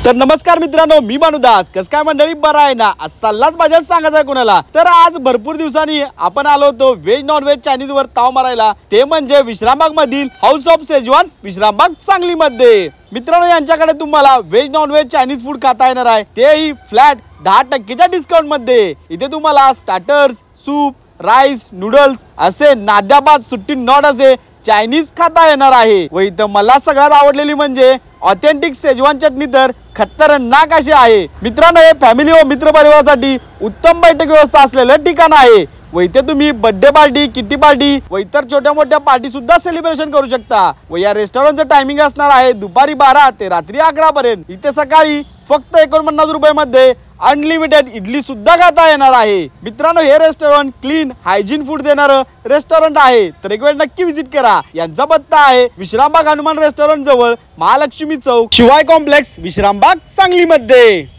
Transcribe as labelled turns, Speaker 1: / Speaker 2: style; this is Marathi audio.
Speaker 1: तर नमस्कार मित्रांनो, मी भानुदास. कस काय मंडळी, बरं आहे ना? आज सल्लाच माझ्याच सांगायचा आहे कुणाला. तर आज भरपूर दिवसांनी आपण आलो होतो व्हेज नॉन व्हेज चायनीज वर ताव मारायला, ते म्हणजे विश्रामबाग मधील house of Schezwan Vishrambag Sangli मध्ये. मित्रांनो, यांच्याकडे तुम्हाला veg non veg Chinese food खाता येणार आहे, तेही फ्लॅट 10% डिस्काउंट मध्ये. इथे तुम्हाला स्टार्टर्स, सूप, राईस, नूडल्स असे नाद्याबाद सुट्टी नॉट असे चायनीज खाता येणार आहे. व इथं मला सगळ्यात आवडलेली म्हणजे ऑथेंटिक शेजवान चटणी तर खतरनाक अशी आहे. मित्रांनो, हे फॅमिली व मित्र परिवारासाठी उत्तम बैठक व्यवस्था असलेलं ठिकाण आहे. व इथे तुम्ही बर्थडे पार्टी, किटी पार्टी व इतर छोट्या मोठ्या पार्टी सुद्धा सेलिब्रेशन करू शकता. व या रेस्टॉरंटचं टायमिंग असणार आहे दुपारी 12 ते रात्री 11 पर्यंत. इथे सकाळी फक्त 49 रुपयामध्ये अनलिमिटेड इडली सुद्धा खाता येणार आहे. मित्रांनो, हे रेस्टॉरंट क्लीन हायजीन फूड देणारं रेस्टॉरंट आहे, तर एक वेळ नक्की विजिट करा. यांचा पत्ता आहे विश्रामबाग हनुमान रेस्टॉरंट जवळ, महालक्ष्मी चौक, शिवाय कॉम्प्लेक्स, विश्रामबाग सांगली मध्ये.